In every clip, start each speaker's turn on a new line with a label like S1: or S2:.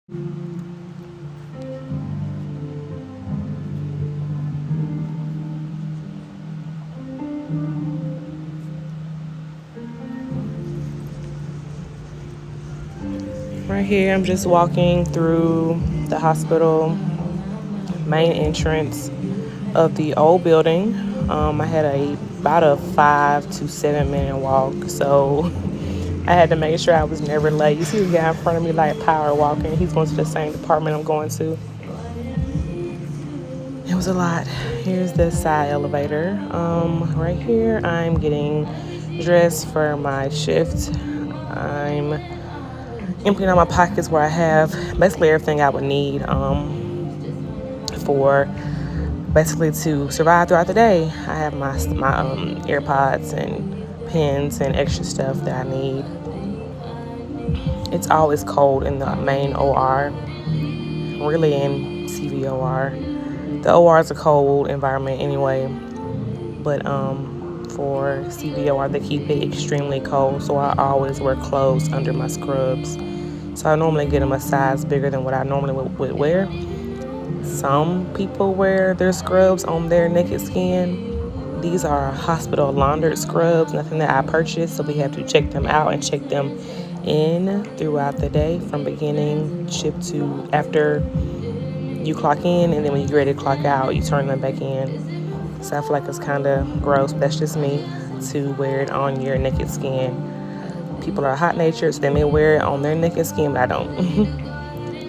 S1: Right here, I'm just walking through the hospital main entrance of the old building. I had about a 5 to 7 minute walk, so I had to make sure I was never late. You see the guy in front of me like power walking. He's going to the same department I'm going to. It was a lot. Here's the side elevator. Right here, I'm getting dressed for my shift. I'm emptying out my pockets where I have basically everything I would need for basically to survive throughout the day. I have my AirPods and pens and extra stuff that I need. It's always cold in the main OR, really in CVOR. The OR is a cold environment anyway, but for CVOR they keep it extremely cold, so I always wear clothes under my scrubs. So I normally get them a size bigger than what I normally would wear. Some people wear their scrubs on their naked skin. These are hospital laundered scrubs, nothing that I purchased, so we have to check them out and check them in throughout the day from beginning shift to after you clock in, and then when you're ready to clock out, you turn them back in. So I feel like it's kind of gross, but that's just me, to wear it on your naked skin. People are hot natured, so they may wear it on their naked skin, but I don't.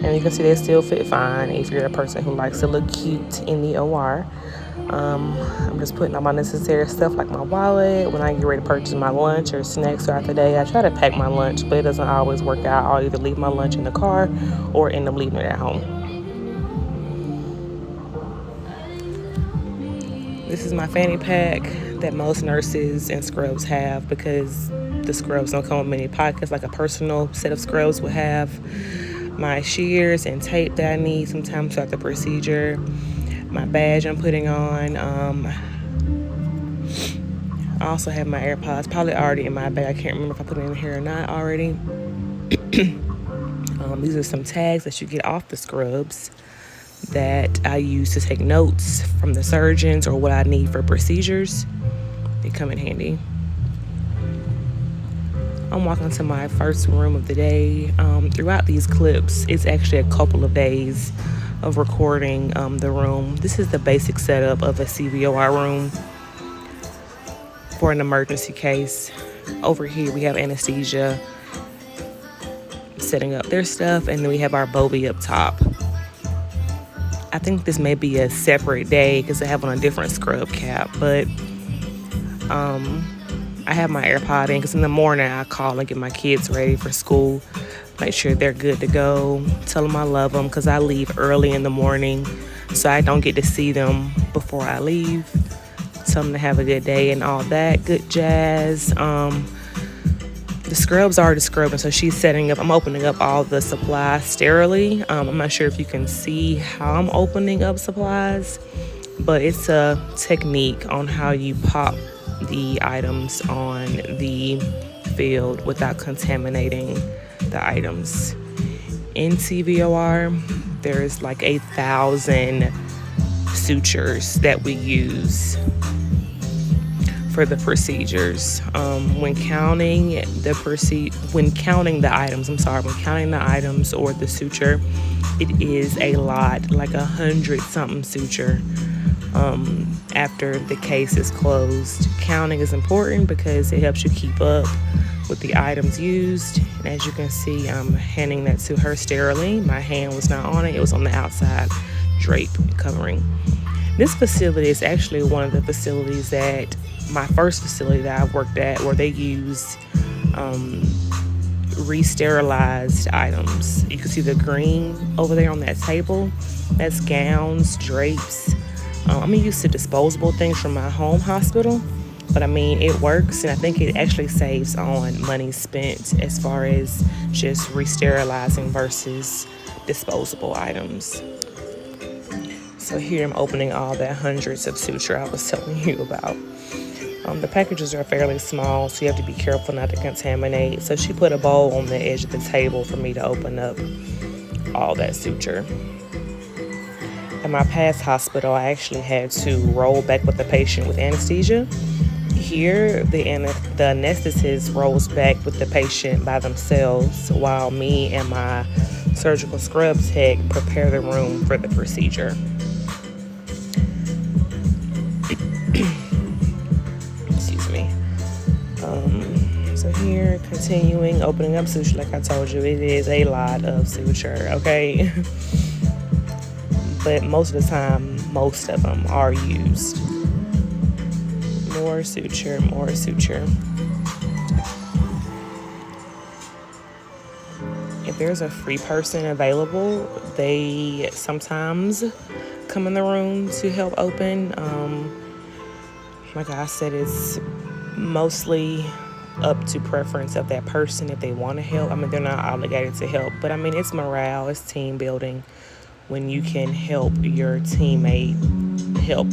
S1: And you can see they still fit fine if you're a person who likes to look cute in the OR. I'm just putting all my necessary stuff like my wallet. When I get ready to purchase my lunch or snacks throughout the day, I try to pack my lunch, but it doesn't always work out. I'll either leave my lunch in the car or end up leaving it at home. This is my fanny pack that most nurses and scrubs have, because the scrubs don't come with many pockets like a personal set of scrubs would have. My shears and tape that I need sometimes throughout the procedure. My badge I'm putting on. I also have my AirPods probably already in my bag. I can't remember if I put it in here or not already. These are some tags that you get off the scrubs that I use to take notes from the surgeons or what I need for procedures. They come in handy. I'm walking to my first room of the day. Throughout these clips, it's actually a couple of days of recording the room. This is the basic setup of a CVOR room for an emergency case. Over here, we have anesthesia setting up their stuff, and then we have our Bobby up top. I think this may be a separate day because they have on a different scrub cap, but I have my AirPod in because in the morning I call and get my kids ready for school, make sure they're good to go, tell them I love them because I leave early in the morning so I don't get to see them before I leave. Tell them to have a good day and all that good jazz. The scrubs are scrubbing, so she's setting up. I'm opening up all the supplies sterilely. I'm not sure if you can see how I'm opening up supplies, but it's a technique on how you pop the items on the field without contaminating the items. In CVOR, there's like 1,000 sutures that we use for the procedures. When counting the items or the suture, it is a lot, like 100-something suture. After the case is closed, counting is important because it helps you keep up with the items used. And as you can see, I'm handing that to her sterilely. My hand was not on it, it was on the outside drape covering. This facility is actually one of the facilities that my first facility that I've worked at, where they use re-sterilized items. You can see the green over there on that table. That's gowns, drapes. I'm used to disposable things from my home hospital, but I mean, it works, and I think it actually saves on money spent as far as just re-sterilizing versus disposable items. So here I'm opening all that hundreds of suture I was telling you about. The packages are fairly small, so you have to be careful not to contaminate. So she put a bowl on the edge of the table for me to open up all that suture. At my past hospital, I actually had to roll back with the patient with anesthesia. Here, the anesthetist rolls back with the patient by themselves while me and my surgical scrub tech prepare the room for the procedure. Excuse me. So here, continuing, opening up suture, like I told you, it is a lot of suture, okay? But most of the time, most of them are used. More suture, more suture. If there's a free person available, they sometimes come in the room to help open. Like I said, it's mostly up to preference of that person if they want to help. I mean, they're not obligated to help, but I mean, it's morale, it's team building when you can help your teammate help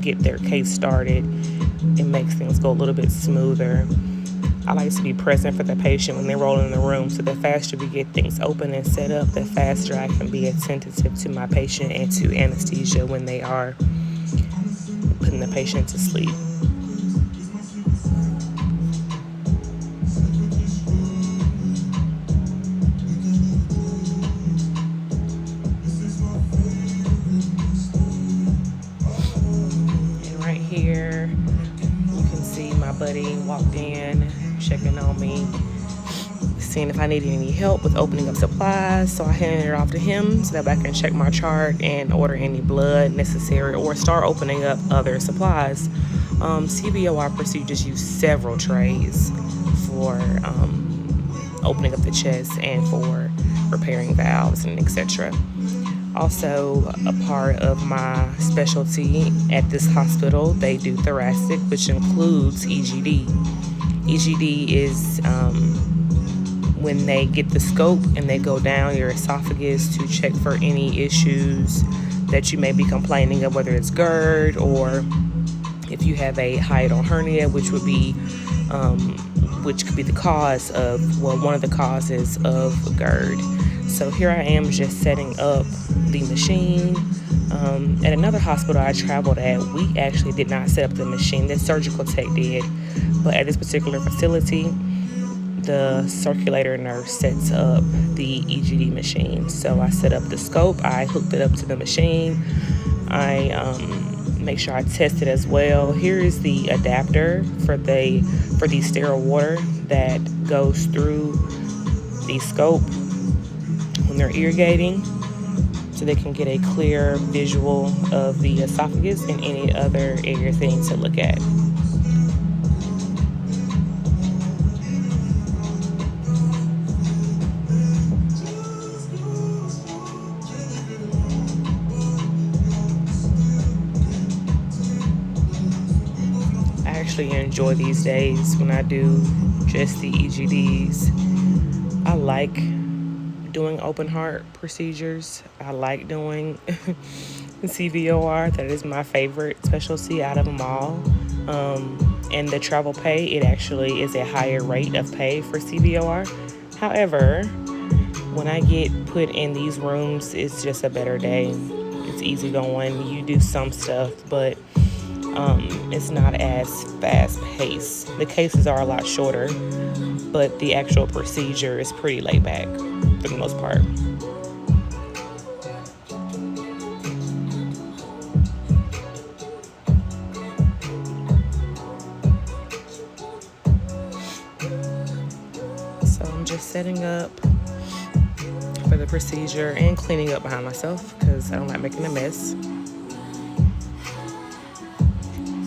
S1: get their case started. It makes things go a little bit smoother. I like to be present for the patient when they roll in the room, so the faster we get things open and set up, the faster I can be attentive to my patient and to anesthesia when they are putting the patient to sleep. And right here, you can see my buddy walked in, checking on me, seeing if I needed any help with opening up supplies. So I handed it off to him so that I can check my chart and order any blood necessary or start opening up other supplies. CVOR procedures use several trays for opening up the chest and for repairing valves and etc. Also, a part of my specialty at this hospital, they do thoracic, which includes EGD. EGD is when they get the scope and they go down your esophagus to check for any issues that you may be complaining of, whether it's GERD or if you have a hiatal hernia, which could be the cause of, well, one of the causes of GERD. So here I am just setting up the machine. At another hospital I traveled at, we actually did not set up the machine. The surgical tech did. But at this particular facility, the circulator nurse sets up the EGD machine. So I set up the scope, I hooked it up to the machine, I make sure I test it as well. Here is the adapter for the sterile water that goes through the scope when they're irrigating, so they can get a clear visual of the esophagus and any other area thing to look at. I actually enjoy these days when I do just the EGDs. I like doing open heart procedures. I like doing CVOR. That is my favorite specialty out of them all. And the travel pay, it actually is a higher rate of pay for CVOR. However, when I get put in these rooms, it's just a better day. It's easy going. You do some stuff, but it's not as fast paced. The cases are a lot shorter, but the actual procedure is pretty laid back for the most part. So I'm just setting up for the procedure and cleaning up behind myself because I don't like making a mess.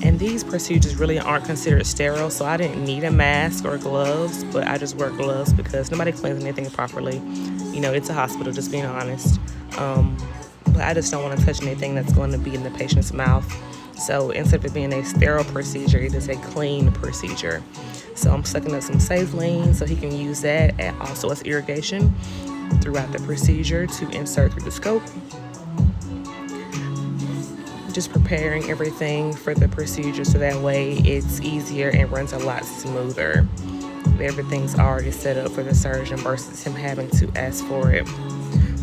S1: And these procedures really aren't considered sterile, so I didn't need a mask or gloves, but I just wear gloves because nobody cleans anything properly. You know, it's a hospital, just being honest. But I just don't want to touch anything that's going to be in the patient's mouth. So instead of it being a sterile procedure, it is a clean procedure. So I'm sucking up some saline so he can use that also as irrigation throughout the procedure to insert through the scope. Just preparing everything for the procedure so that way it's easier and runs a lot smoother. Everything's already set up for the surgeon versus him having to ask for it.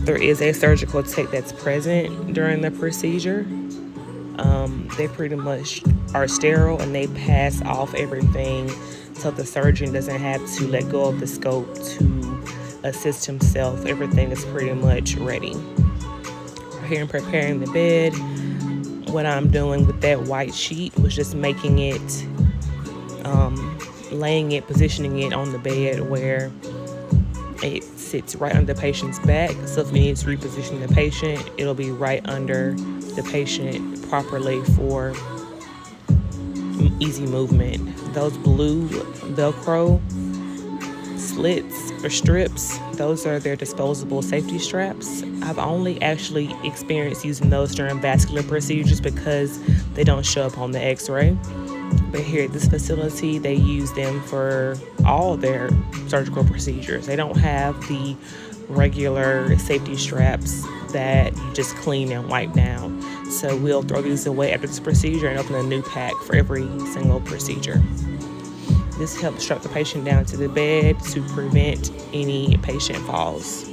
S1: There is a surgical tech that's present during the procedure. They pretty much are sterile and they pass off everything so the surgeon doesn't have to let go of the scope to assist himself. Everything is pretty much ready. Here I'm preparing the bed. What I'm doing with that white sheet was just making it, laying it, positioning it on the bed where it sits right under the patient's back. So if we need to reposition the patient, it'll be right under the patient properly for easy movement. Those blue Velcro slits or strips, those are their disposable safety straps. I've only actually experienced using those during vascular procedures because they don't show up on the x-ray. But here at this facility, they use them for all their surgical procedures. They don't have the regular safety straps that you just clean and wipe down. So we'll throw these away after this procedure and open a new pack for every single procedure. This helps strap the patient down to the bed to prevent any patient falls.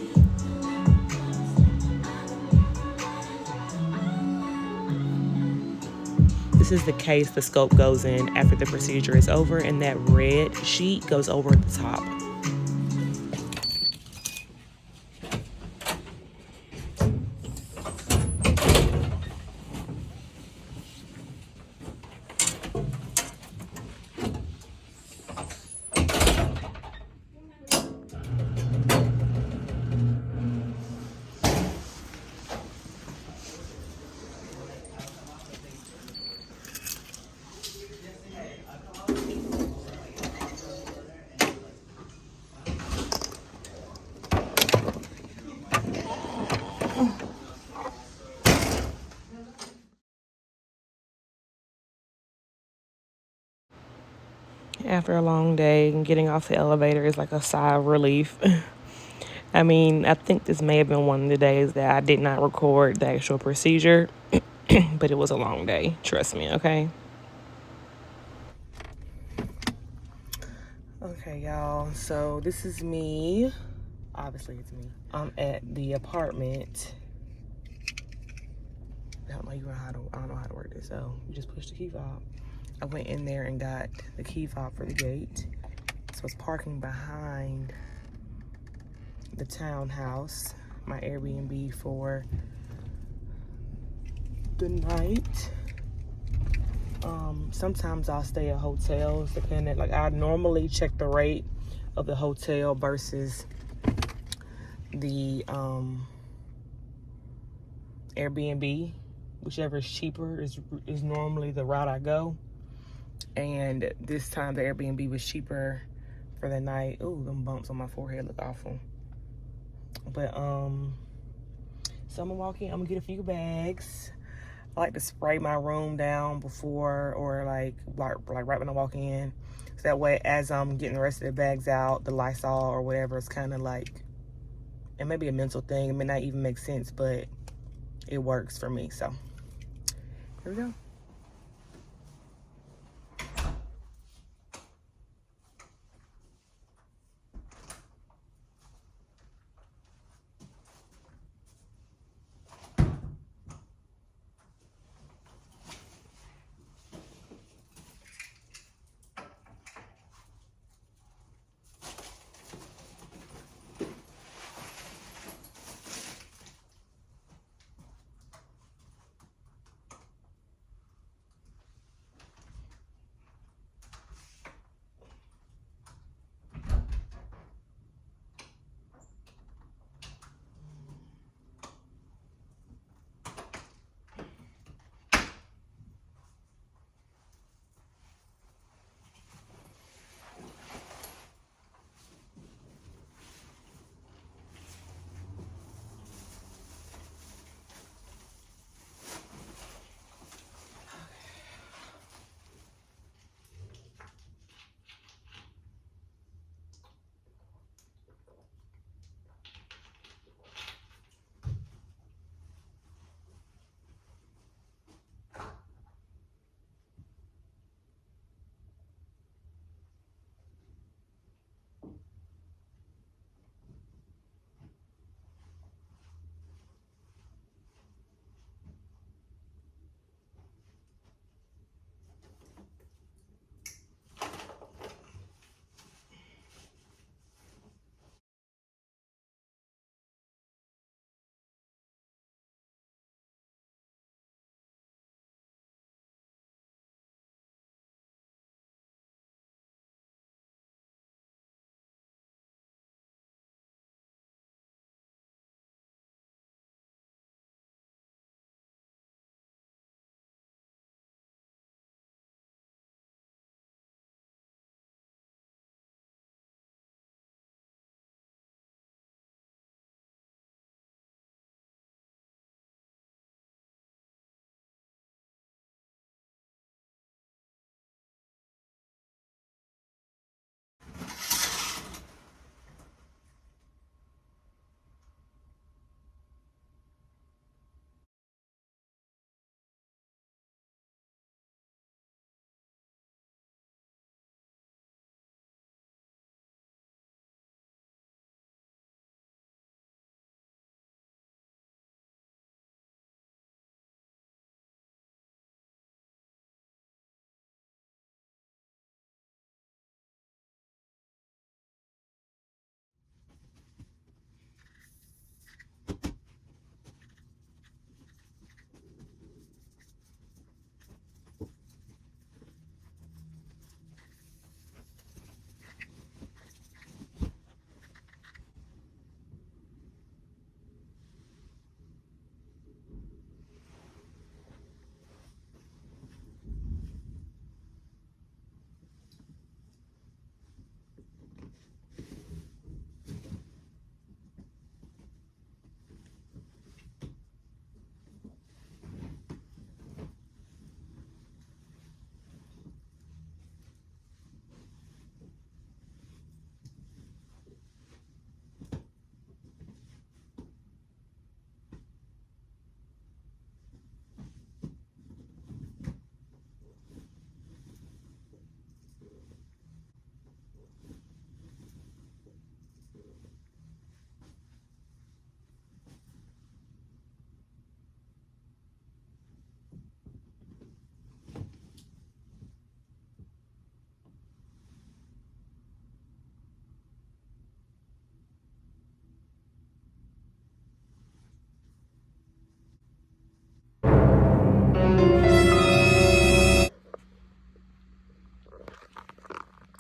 S1: This is the case the scope goes in after the procedure is over, and that red sheet goes over the top. After a long day, getting off the elevator is like a sigh of relief. I mean, I think this may have been one of the days that I did not record the actual procedure, but it was a long day. Trust me, okay? Okay, y'all. So this is me. Obviously, it's me. I'm at the apartment. I don't know how to work this, so you just push the key fob. I went in there and got the key fob for the gate. So I was parking behind the townhouse, my Airbnb for the night. Sometimes I'll stay at hotels, depending. Like I normally check the rate of the hotel versus the Airbnb. Whichever is cheaper is normally the route I go. And this time the Airbnb was cheaper for the night. Ooh, them bumps on my forehead look awful. But so I'm gonna walk in, I'm gonna get a few bags. I like to spray my room down before or like right when I walk in. So that way as I'm getting the rest of the bags out, the Lysol or whatever, it's kind of like, it may be a mental thing, it may not even make sense, but it works for me. So here we go.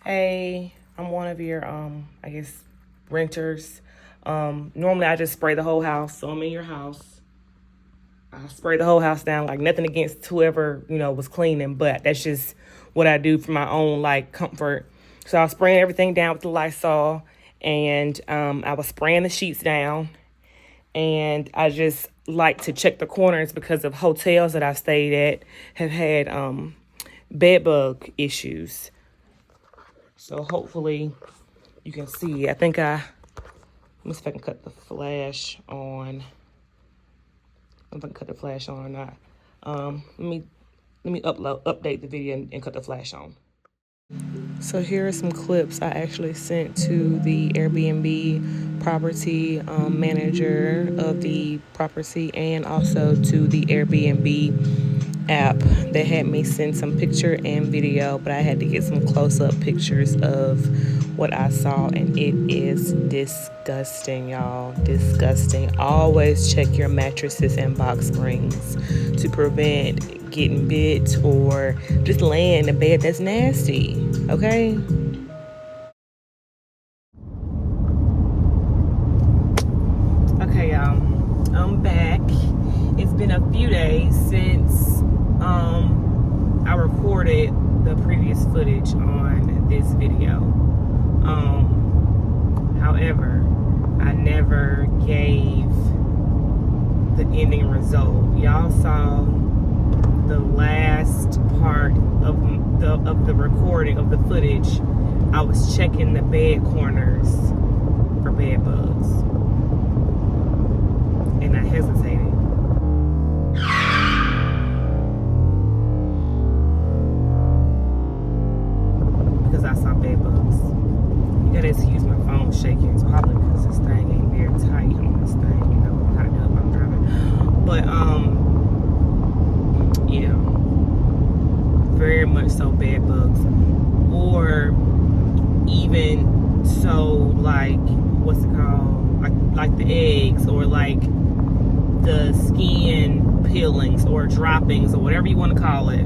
S1: Hey, I'm one of your, I guess, renters. Normally I just spray the whole house. So I'm in your house. I spray the whole house down, like nothing against whoever, was cleaning, but that's just what I do for my own, like, comfort. So I was spraying everything down with the Lysol, and I was spraying the sheets down, and I just like to check the corners because of hotels that I've stayed at have had bed bug issues. So hopefully you can see. Let me see if I can cut the flash on. If I can cut the flash on or not. Let me update the video and cut the flash on. So here are some clips I actually sent to the Airbnb property manager of the property, and also to the Airbnb app. They had me send some picture and video, but I had to get some close-up pictures of what I saw, and it is disgusting, y'all. Disgusting. Always check your mattresses and box springs to prevent getting bit or just laying in the bed. That's nasty, okay? Okay, y'all, I'm back. It's been a few days since I recorded the previous footage on this video. However, I never gave the ending result. Y'all saw the last part of the recording of the footage. I was checking the bed corners for bed bugs, and I hesitated. Because I saw bed bugs. You gotta excuse my phone shaking. It's probably because this thing ain't very tight on this thing. You know how to do it when I'm driving. But yeah, very much so bed bugs, or even so, like, what's it called? Like the eggs, or like the skin peelings or droppings, or whatever you want to call it,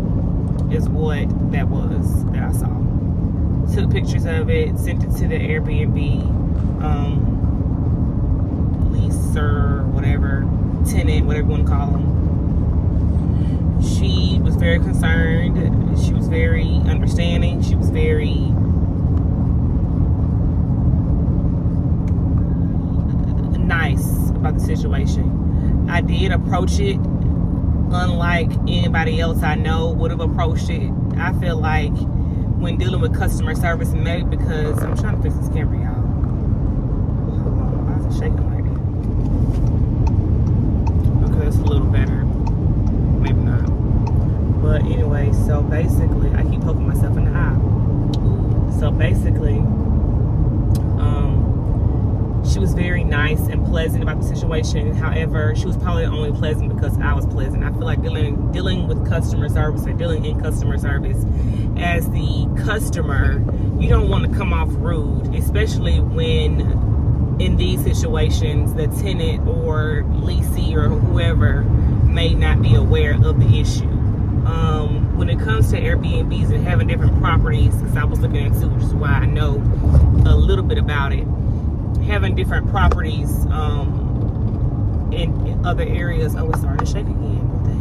S1: is what that was that I saw. Took pictures of it, sent it to the Airbnb leaser, whatever, tenant, whatever you want to call them. She was very concerned. She was very understanding. She was very nice about the situation. I did approach it unlike anybody else I know would have approached it. I feel like when dealing with customer service, maybe because I'm trying to fix this camera, y'all. Why is it shaking like that? Okay, it's a little better. Maybe not. But anyway, so basically, I keep poking myself in the eye. So basically, she was very nice and pleasant about the situation. However, she was probably only pleasant because I was pleasant. I feel like dealing with customer service, or dealing in customer service, as the customer, you don't want to come off rude, especially when in these situations the tenant or leasee or whoever may not be aware of the issue. When it comes to Airbnbs and having different properties, because I was looking into, which is why I know a little bit about it, having different properties in other areas. Oh, it's starting to shake again. What the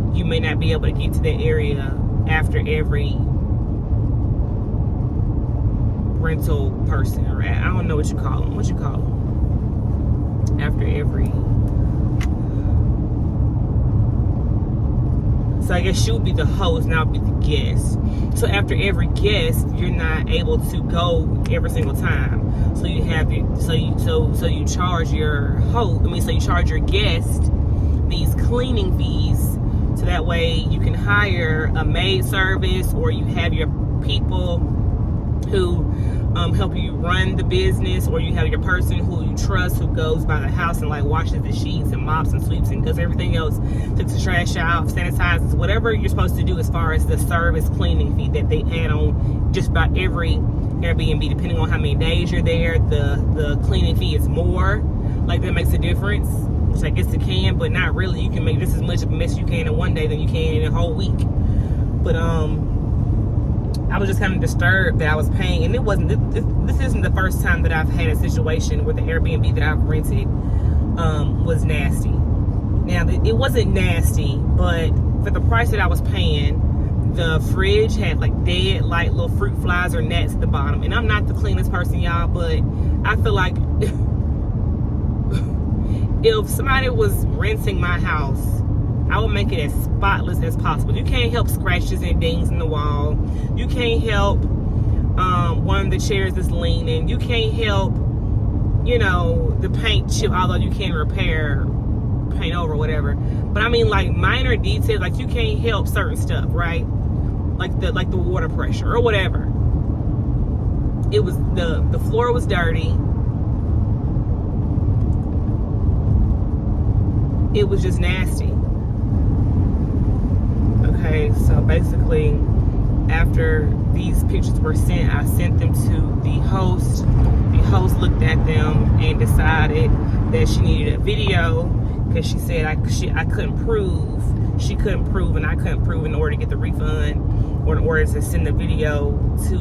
S1: heck? You may not be able to get to that area after every rental person, or I don't know what you call them. What you call them? After every. So I guess she would be the host, and I'll be the guest. So after every guest, you're not able to go every single time. So you have so you charge your host. So you charge your guest these cleaning fees, so that way you can hire a maid service, or you have your people who help you run the business, or you have your person who you trust, who goes by the house and like washes the sheets and mops and sweeps and does everything else, takes the trash out, sanitizes, whatever you're supposed to do as far as the service cleaning fee that they add on just about every Airbnb. Depending on how many days you're there, the cleaning fee is more. Like, that makes a difference, which I guess it can, but not really. You can make just as much of a mess you can in one day than you can in a whole week. But I was just kind of disturbed that I was paying, and it wasn't. This isn't the first time that I've had a situation where the Airbnb that I've rented was nasty. Now it wasn't nasty, but for the price that I was paying, the fridge had like dead, like little fruit flies or gnats at the bottom. And I'm not the cleanest person, y'all, but I feel like if somebody was renting my house, I would make it as spotless as possible. You can't help scratches and dings in the wall. You can't help one of the chairs is leaning. You can't help, you know, the paint chip, although you can repair paint over, whatever. But I mean, like minor details, like you can't help certain stuff, right? Like the water pressure or whatever. It was the floor was dirty. It was just nasty. Okay, so basically, after these pictures were sent, I sent them to the host. The host looked at them and decided that she needed a video because she said I couldn't prove. She couldn't prove and I couldn't prove in order to get the refund or in order to send the video to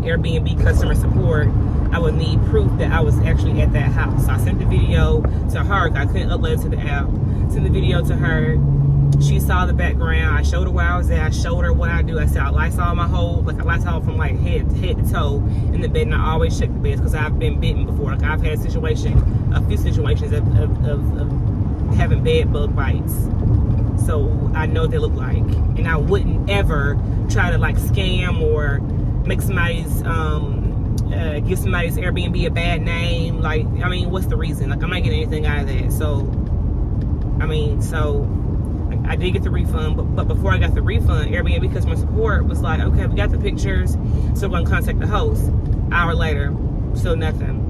S1: Airbnb customer support. I would need proof that I was actually at that house. So I sent the video to her. I couldn't upload it to the app. Sent the video to her. She saw the background. I showed her where I was at. I showed her what I do. I said I Lysol my whole, like I Lysol from like head to toe in the bed, and I always check the beds because I've been bitten before. Like I've had a few situations of having bed bug bites. So I know what they look like, and I wouldn't ever try to like scam or make somebody's give somebody's Airbnb a bad name. Like, I mean, what's the reason? Like, I'm not getting anything out of that. So, I mean, I did get the refund, but before I got the refund, Airbnb customer support was like, okay, we got the pictures, so we're gonna contact the host. Hour later, still nothing.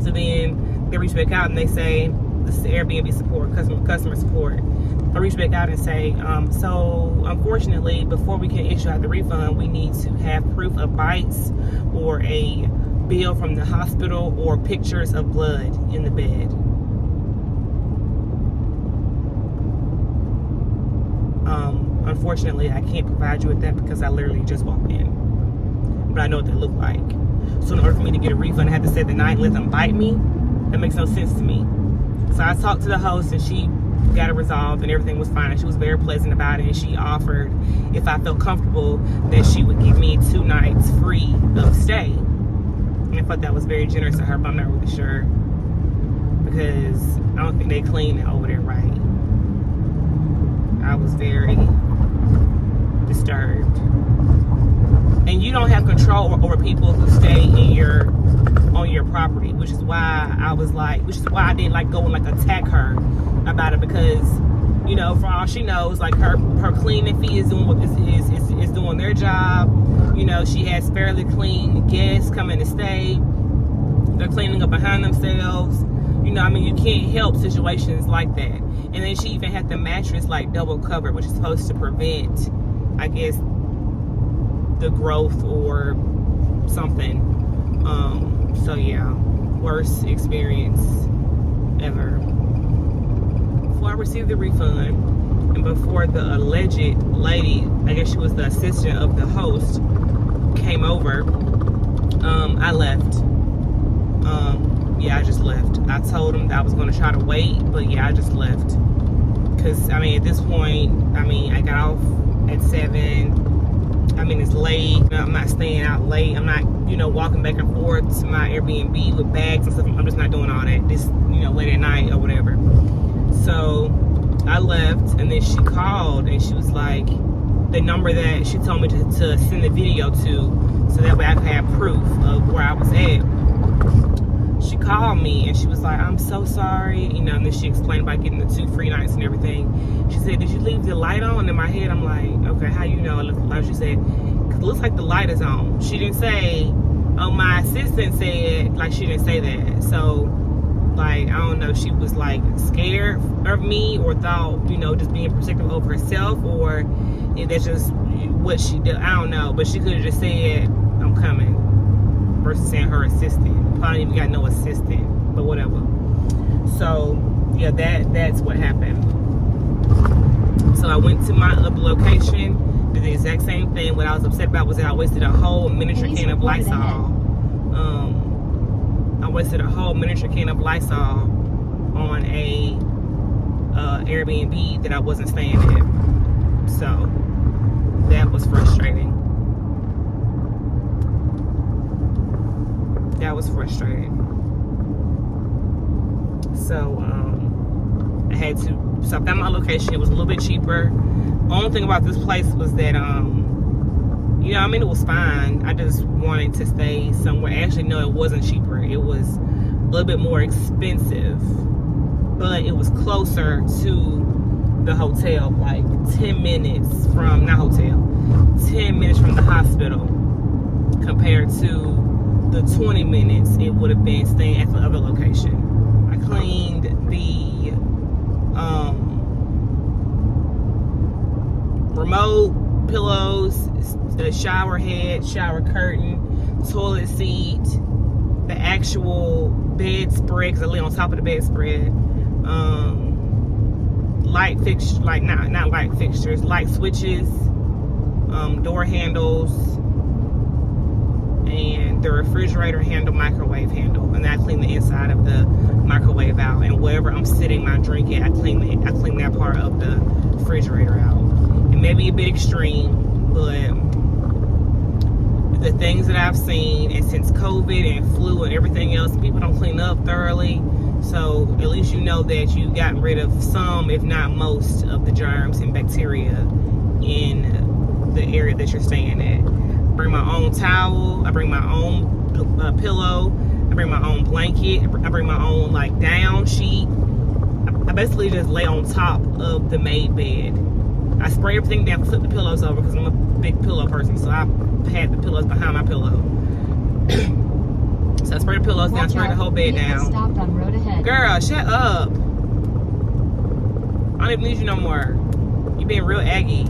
S1: So then they reach back out and they say, this is the Airbnb support, customer support. I reach back out and say, so unfortunately, before we can issue out the refund, we need to have proof of bites or a bill from the hospital or pictures of blood in the bed. Unfortunately, I can't provide you with that because I literally just walked in. But I know what they look like. So in order for me to get a refund, I had to stay the night and let them bite me. That makes no sense to me. So I talked to the host and she got it resolved and everything was fine. She was very pleasant about it, and she offered, if I felt comfortable, that she would give me 2 nights free of stay. And I thought that was very generous of her, but I'm not really sure because I don't think they clean it over there right. I was very disturbed. And you don't have control over people who stay on your property, which is why I didn't like go and like attack her about it, because, you know, for all she knows, like her cleaning fee is doing their job. You know, she has fairly clean guests coming to stay. They're cleaning up behind themselves. You know, I mean, you can't help situations like that. And then she even had the mattress like double covered, which is supposed to prevent, I guess, the growth or something. So yeah, worst experience ever. Before I received the refund and before the alleged lady, I guess she was the assistant of the host, came over, I left. Yeah, I just left. I told him that I was going to try to wait, but yeah, I just left. Because, I mean, at this point, I mean, I got off at 7. I mean, it's late. I'm not staying out late. I'm not, you know, walking back and forth to my Airbnb with bags and stuff. I'm just not doing all that. This, you know, late at night or whatever. So I left, and then she called, and she was like, the number that she told me to send the video to, so that way I could have proof of where I was at. She called me and she was like, I'm so sorry, you know, and then she explained about getting the 2 free nights and everything. She said, did you leave the light on? In my head, I'm like, okay, how you know? She said, it looks like the light is on. She didn't say, oh, my assistant said, like, she didn't say that. So, like, I don't know, she was like scared of me or thought, you know, just being protective over herself, or if that's just what she did. I don't know, but she could have just said, I'm coming, versus saying her assistant. Probably even got no assistant, but whatever. So yeah, that's what happened. So I went to my other location. The did the exact same thing. What I was upset about was that I wasted a whole miniature can of Lysol. I wasted a whole miniature can of Lysol on a Airbnb that I wasn't staying at. So that was frustrating. That was frustrating. So I had to, so I found my location. It was a little bit cheaper. Only thing about this place was that you know, I mean, it was fine. I just wanted to stay somewhere. Actually, no, it wasn't cheaper. It was a little bit more expensive, but it was closer to the hotel, like 10 minutes from, not hotel, 10 minutes from the hospital, compared to the 20 minutes it would have been staying at the other location. I cleaned the remote, pillows, the shower head, shower curtain, toilet seat, the actual bedspread, because I lay on top of the bedspread, light fixtures, like not light fixtures, light switches, door handles, and the refrigerator handle, microwave handle. And then I clean the inside of the microwave out, and wherever I'm sitting my drink at, I clean that part of the refrigerator out. It may be a bit extreme, but the things that I've seen, and since COVID and flu and everything else, people don't clean up thoroughly. So at least you know that you've gotten rid of some, if not most, of the germs and bacteria in the area that you're staying at. I bring my own towel, I bring my own pillow, I bring my own blanket, I bring my own like down sheet. I basically just lay on top of the made bed. I spray everything down, flip the pillows over, because I'm a big pillow person, so I had the pillows behind my pillow. So I spray the pillows down, spray the whole bed down.
S2: Stopped on road ahead.
S1: Girl, shut up. I don't even need you no more. You being real aggy.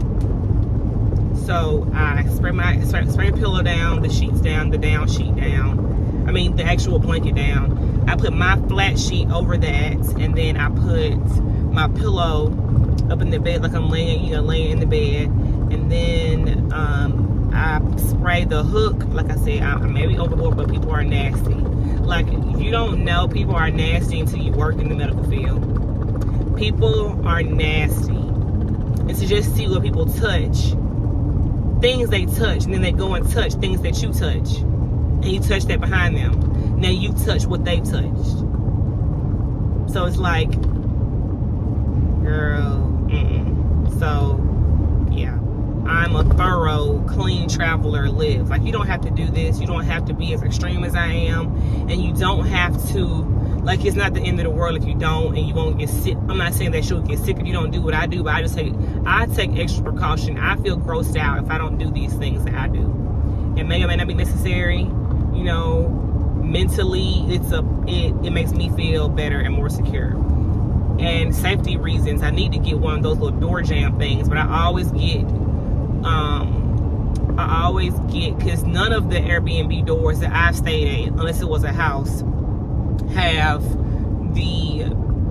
S1: So I spray the pillow down, the sheets down, the down sheet down. I mean the actual blanket down. I put my flat sheet over that, and then I put my pillow up in the bed like I'm laying in the bed, and then I spray the hook. Like I said, I may be overboard, but people are nasty. Like, you don't know people are nasty until you work in the medical field. People are nasty. And to just see what people touch, things they touch, and then they go and touch things that you touch, and you touch that behind them. Now you touch what they touched. So it's like, girl, So yeah, I'm a thorough, clean traveler. Live like, you don't have to do this. You don't have to be as extreme as I am, and you don't have to, like, it's not the end of the world if you don't, and you won't get sick. I'm not saying that you'll get sick if you don't do what I do, but I take extra precaution. I feel grossed out if I don't do these things that I do. It may or may not be necessary, you know. Mentally, it makes me feel better and more secure. And safety reasons, I need to get one of those little door jam things, but I always get, because none of the Airbnb doors that I've stayed at, unless it was a house, have the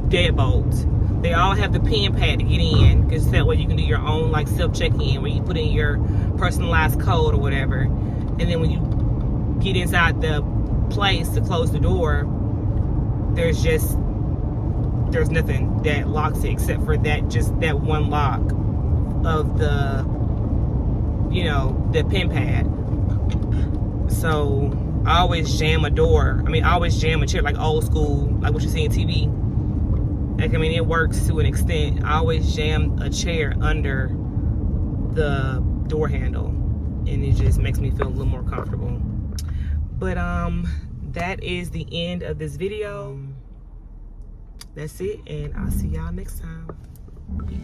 S1: deadbolt. They all have the pin pad to get in, because that way you can do your own like self check-in, where you put in your personalized code or whatever, and then when you get inside the place to close the door, there's nothing that locks it except for that one lock of the, you know, the pin pad. So I always jam a door. I mean, I always jam a chair, like old school, like what you see on TV. Like, I mean, it works to an extent. I always jam a chair under the door handle, and it just makes me feel a little more comfortable. But that is the end of this video. That's it, and I'll see y'all next time. Peace.